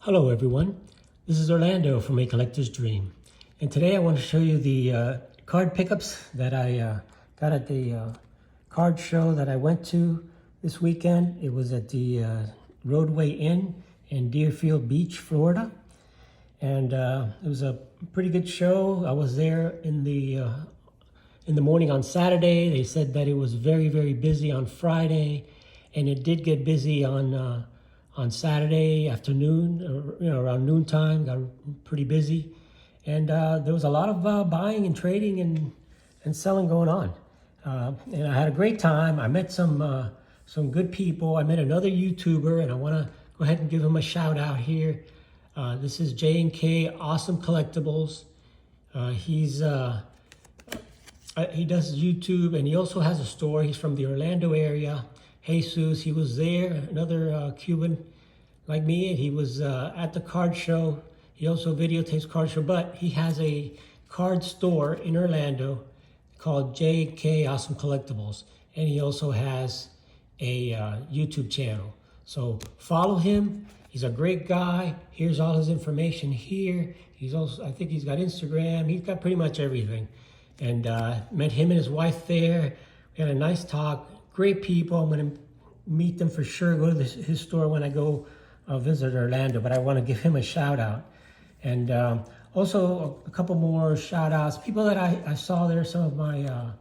Hello everyone, this is Orlando from A Collector's Dream, and today I want to show you the card pickups that I got at the card show that I went to this weekend. It was at the Roadway Inn in Deerfield Beach, Florida, and it was a pretty good show. I was there in the morning on Saturday. They said that it was very busy on Friday, and it did get busy on Saturday afternoon, around noontime. Got pretty busy, and there was a lot of buying and trading and selling going on. And I had a great time. I met some good people. I met another YouTuber, and I want to go ahead and give him a shout out here. This is J&K Awesome Collectibles. He does YouTube, and he also has a store. He's from the Orlando area. Jesus, he was there, another Cuban like me, and he was at the card show. He also videotapes card show, but he has a card store in Orlando called J&K Awesome Collectibles, and he also has a YouTube channel. So follow him. He's a great guy. Here's all his information here. He's also, I think he's got Instagram. He's got pretty much everything. And met him and his wife there. We had a nice talk. Great people. I'm going to meet them for sure. Go to his store when I go visit Orlando. But I want to give him a shout out. And also a couple more shout outs. People that I saw there, some of my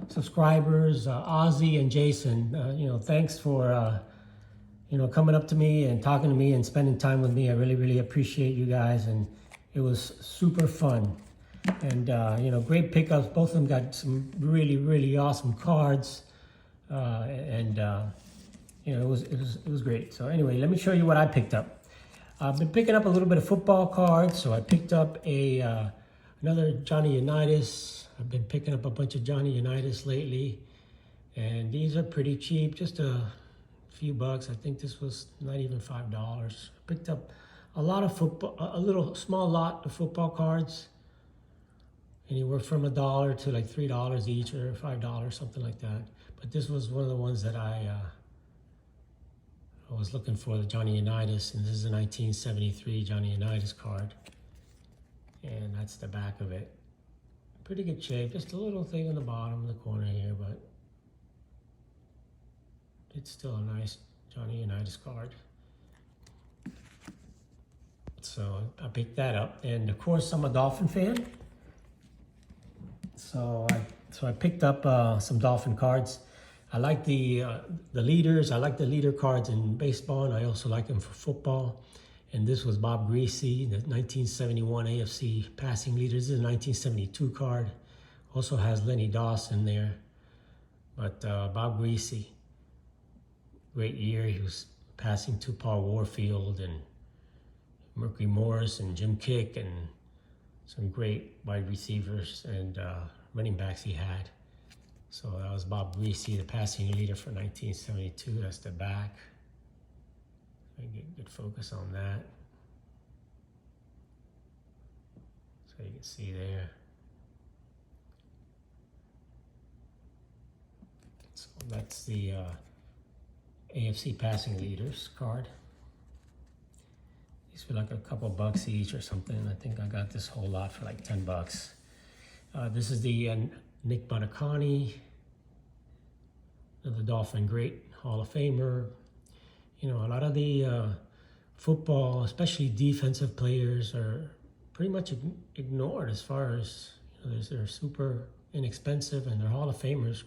subscribers, Ozzy and Jason. Thanks for coming up to me and talking to me and spending time with me. I really appreciate you guys, and it was super fun. And great pickups. Both of them got some really awesome cards, it was great. So anyway, let me show you what I picked up. I've been picking up a little bit of football cards, so I picked up another Johnny Unitas. I've been picking up a bunch of Johnny Unitas lately, and these are pretty cheap, just a few bucks. I think this was not even $5. Picked up a lot of football, a little small lot of football cards, anywhere from $1 to like $3 each or $5, something like that. But this was one of the ones that I was looking for, the Johnny Unitas, and this is a 1973 Johnny Unitas card, and that's the back of it. Pretty good shape, just a little thing in the bottom in the corner here, but it's still a nice Johnny Unitas card. So I picked that up, and of course I'm a Dolphin fan. So I picked up some Dolphin cards. I like the leaders. I like the leader cards in baseball, and I also like them for football. And this was Bob Greasy, the 1971 AFC passing leader. This is a 1972 card. Also has Lenny Dawson there. But Bob Greasy, great year. He was passing to Paul Warfield and Mercury Morris and Jim Kick and some great wide receivers and running backs he had. So that was Bob Greasy, the passing leader for 1972. That's the back. I get good focus on that. So you can see there. So that's the AFC passing leaders card. These were like a couple bucks each or something. I think I got this whole lot for like 10 bucks. This is the Nick Buttaconny, the Dolphin great Hall of Famer. A lot of the football, especially defensive players, are pretty much ignored as far as, they're super inexpensive and they're Hall of Famers,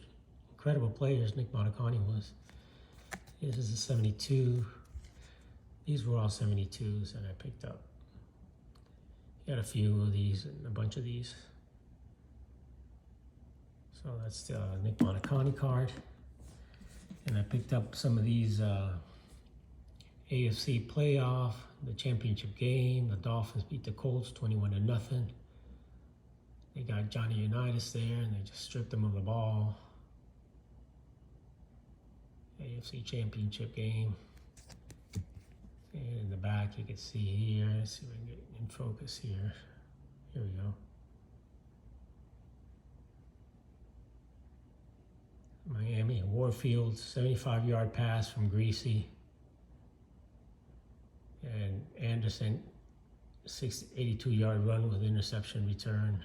incredible players. Nick Buttaconny was. This is a 72. These were all 72s that I picked up. Got a few of these and a bunch of these. So that's the Nick Buttaconny card. And I picked up some of these AFC playoff, the championship game. The Dolphins beat the Colts 21-0. They got Johnny Unitas there, and they just stripped him of the ball. AFC championship game. And in the back, you can see here. Let's see if I can get in focus here. Here we go. Miami, Warfield, 75-yard pass from Greasy. And Anderson, 82-yard run with interception return.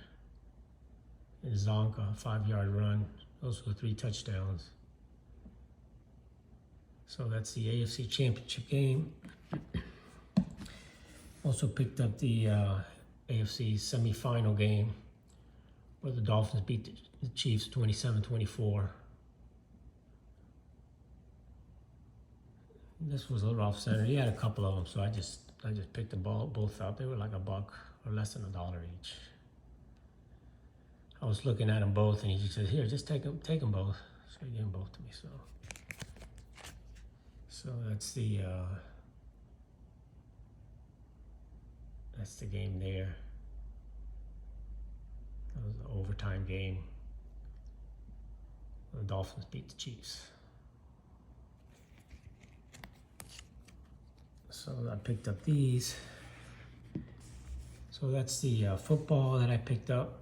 And Zonka, 5-yard run. Those were 3 touchdowns. So that's the AFC Championship game. Also picked up the AFC semifinal game where the Dolphins beat the Chiefs 27-24. This was a little off center. He had a couple of them, so I just picked the ball both up. They were like $1 or less than $1 each. I was looking at them both, and he just said, "Here, just take them both." So he gave them both to me. So that's the game there. That was the overtime game. The Dolphins beat the Chiefs. So I picked up these. So that's the football that I picked up.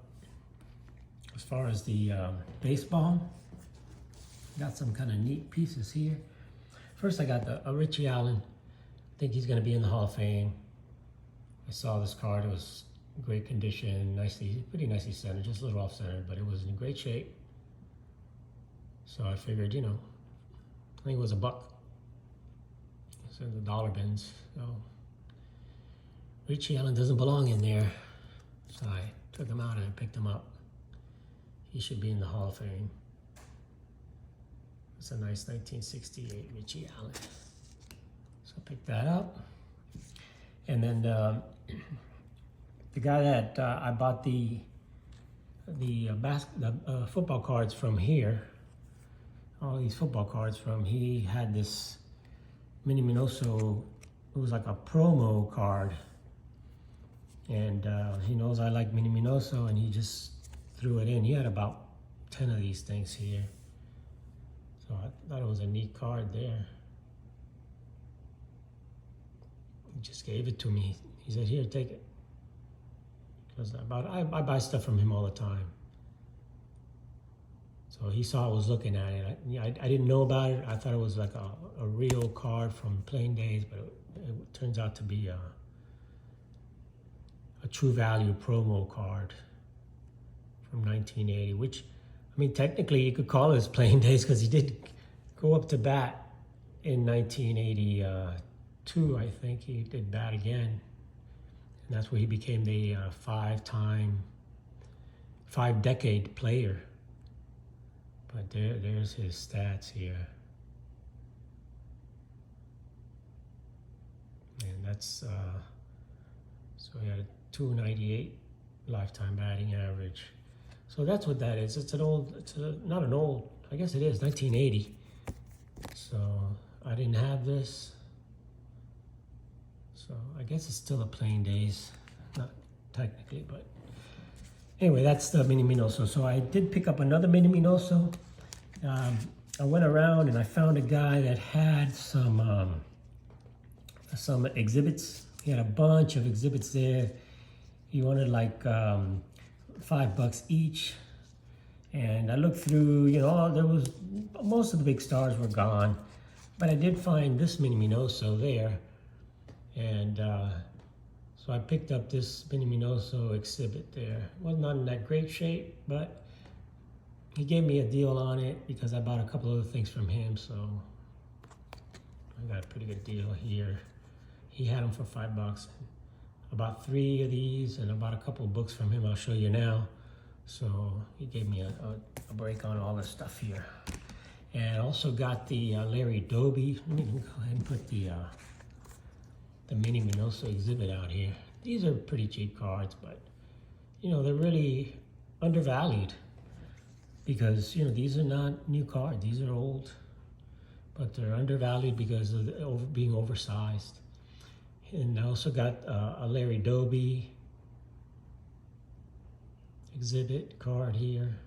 As far as the baseball, got some kind of neat pieces here. First, I got the Richie Allen. I think he's going to be in the Hall of Fame. I saw this card. It was in great condition, pretty nicely centered, just a little off center, but it was in great shape. So I figured, I think it was $1. It's in the dollar bins. So Richie Allen doesn't belong in there. So I took him out and I picked him up. He should be in the Hall of Fame. It's a nice 1968 Richie Allen. So I picked that up. And then the guy that I bought the football cards from here, all these football cards from, he had this Mini Minoso. It was like a promo card. And he knows I like Mini Minoso, and he just threw it in. He had about 10 of these things here. So I thought it was a neat card there. He just gave it to me. He said, "Here, take it." Because I buy stuff from him all the time. So he saw I was looking at it. I didn't know about it. I thought it was like a real card from Playing Days, but it turns out to be a True Value promo card from 1980, which, I mean, technically you could call it his Playing Days because he did go up to bat in 1982, I think. He did bat again. And that's where he became the 5-decade player. But there's his stats here. And that's, so he had a 298 lifetime batting average. So that's what that is. It's not an old, I guess it is, 1980. So I didn't have this. So I guess it's still a Playing Days, not technically, but anyway, that's the Mini Minoso. So I did pick up another Mini Minoso. I went around and I found a guy that had some exhibits. He had a bunch of exhibits there. He wanted like $5 each. And I looked through, there was, most of the big stars were gone, but I did find this Mini Minoso there. And so I picked up this Mini Minoso exhibit there. Well, not in that great shape, but he gave me a deal on it because I bought a couple other things from him, so I got a pretty good deal here. He had them for $5. About 3 of these, and I bought a couple of books from him. I'll show you now. So he gave me a break on all this stuff here. And I also got the Larry Doby. Let me go ahead and put the Mini Minoso exhibit out here. These are pretty cheap cards, but they're really undervalued because these are not new cards. These are old, but they're undervalued because of being oversized. And I also got a Larry Doby exhibit card here.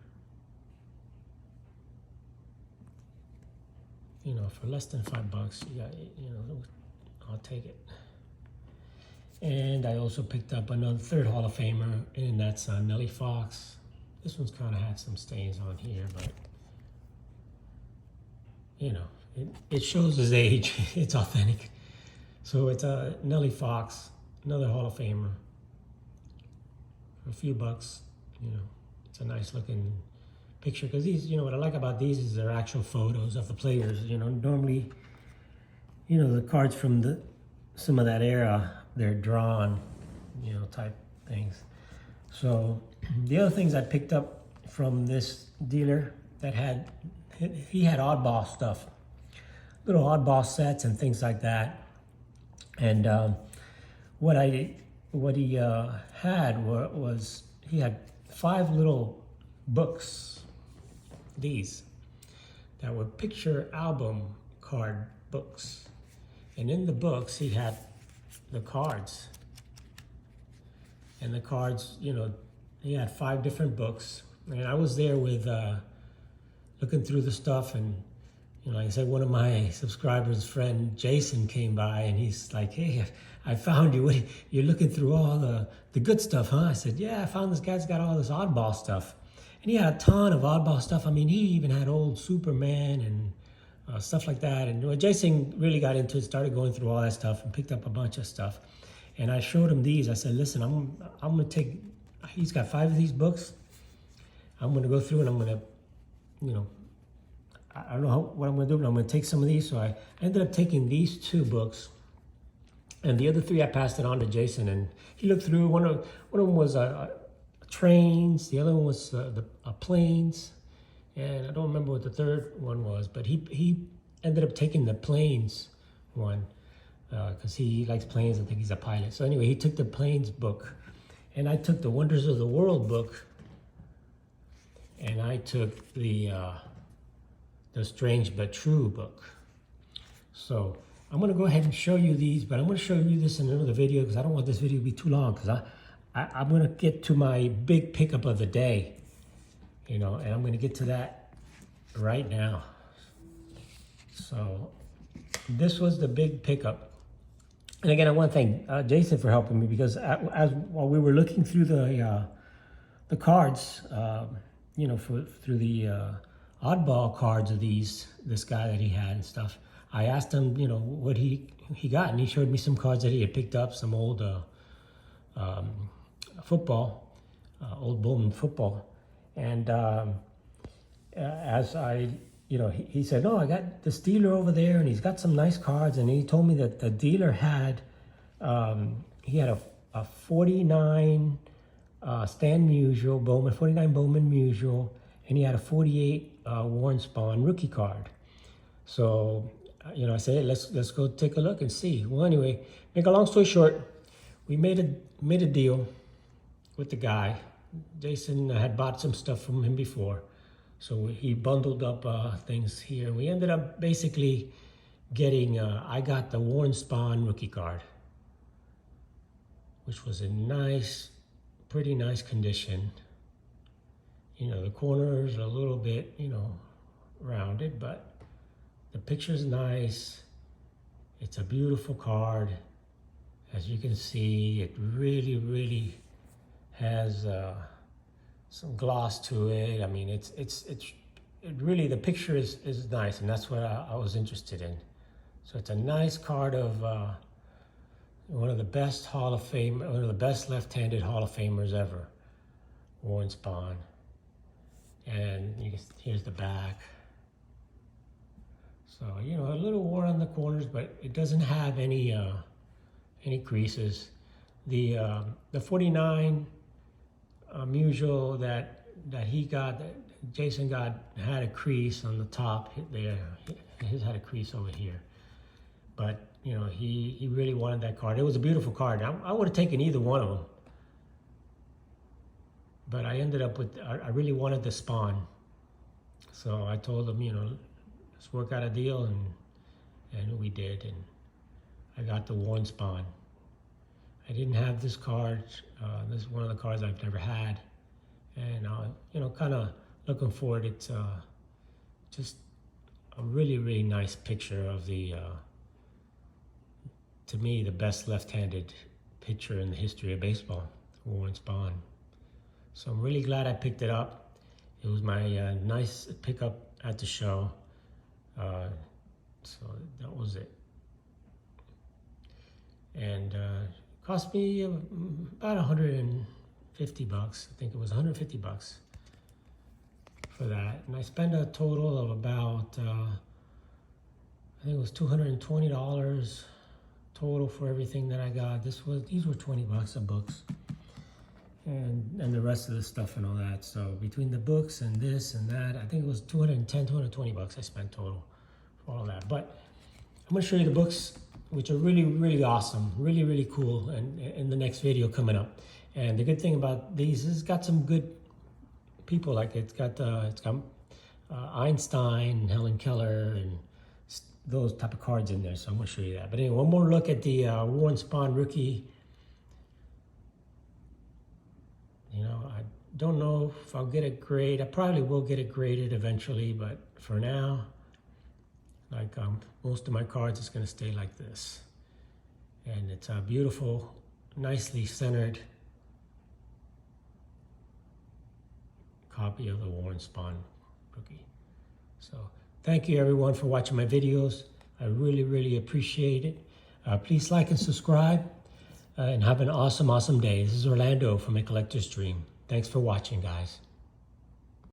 For less than $5, you got, I'll take it. And I also picked up another third Hall of Famer, and that's Nellie Fox. This one's kind of had some stains on here, but it shows his age. It's authentic. So it's Nellie Fox, another Hall of Famer for a few bucks. You know, it's a nice looking picture, because these, you know, what I like about these is they're actual photos of the players. You know, normally, you know, the cards from some of that era, they're drawn, you know, type things. So the other things I picked up from this dealer that he had oddball stuff, little oddball sets and things like that. And what he had was he had 5 little books, these, that were picture album card books. And in the books, he had the cards. And the cards, you know, he had 5 different books. And I was there with, looking through the stuff. And, you know, like I said, one of my subscribers' friend, Jason, came by and he's like, hey, I found you. You're looking through all the good stuff, huh? I said, yeah, I found this guy's got all this oddball stuff. And he had a ton of oddball stuff. I mean, he even had old Superman and stuff like that. And when Jason really got into it, started going through all that stuff and picked up a bunch of stuff. And I showed him these. I said, listen, I'm going to take, he's got 5 of these books. I'm going to go through and I'm going to, you know, I don't know what I'm going to do, but I'm going to take some of these. So I ended up taking these 2 books. And the other 3, I passed it on to Jason. And he looked through. One of them was trains. The other one was planes. And I don't remember what the third one was. But he ended up taking the planes one, because he likes planes. I think he's a pilot. So anyway, he took the planes book. And I took the Wonders of the World book. And I took the Strange But True book. So I'm going to go ahead and show you these, but I'm going to show you this in another video because I don't want this video to be too long, because I'm going to get to my big pickup of the day, you know, and I'm going to get to that right now. So this was the big pickup. And again, I want to thank Jason for helping me, because while we were looking through the cards, you know, through the oddball cards of this guy that he had and stuff, I asked him, you know, what he got, and he showed me some cards that he had picked up, some old football, old Bowman football. And as I, you know, he said, no, I got this dealer over there, and he's got some nice cards. And he told me that the dealer had, he had a 49 Stan Musial, Bowman, 49 Bowman Musial, and he had a 48 Warren Spahn rookie card. So, you know, I said, let's go take a look and see. Well, anyway, make a long story short, we made a deal with the guy. Jason had bought some stuff from him before, so he bundled up things here. We ended up basically getting, I got the Warren Spahn rookie card, which was in pretty nice condition. You know, the corners are a little bit, you know, rounded, but the picture's nice. It's a beautiful card. As you can see, it really, really has some gloss to it. I mean, it really, the picture is nice, and that's what I was interested in. So it's a nice card of one of the best Hall of Fame, one of the best left-handed Hall of Famers ever, Warren Spahn. And here's the back. So, you know, a little worn on the corners, but it doesn't have any creases. The 49 Musial that he got, that Jason got, had a crease on the top there. His had a crease over here. But, you know, he really wanted that card. It was a beautiful card. I would have taken either one of them. But I ended up with, I really wanted the Spahn. So I told him, you know, let's work out a deal, and we did. And I got the Warren Spahn. I didn't have this card. This is one of the cards I've never had. And, you know, kind of looking for it. It's just a really, really nice picture of the, to me, the best left-handed pitcher in the history of baseball, Warren Spahn. So I'm really glad I picked it up. It was my nice pickup at the show. So that was it. And of Cost me about 150 bucks. I think it was 150 bucks for that. And I spent a total of about, I think it was $220 total for everything that I got. These were 20 bucks of books. And the rest of the stuff and all that. So between the books and this and that, I think it was 210, 220 bucks I spent total for all that. But I'm gonna show you the books, which are really, really awesome, really, really cool, and in the next video coming up. And the good thing about these is it's got some good people, like it's got Einstein and Helen Keller and those type of cards in there. So I'm gonna show you that. But anyway, one more look at the Warren Spahn rookie. You know, I don't know if I'll get it graded. I probably will get it graded eventually, but for now, like most of my cards, it's gonna stay like this. And it's a beautiful, nicely centered copy of the Warren Spahn rookie. So thank you everyone for watching my videos. I really, really appreciate it. Please like and subscribe. And have an awesome, awesome day. This is Orlando from A Collector's Dream. Thanks for watching, guys.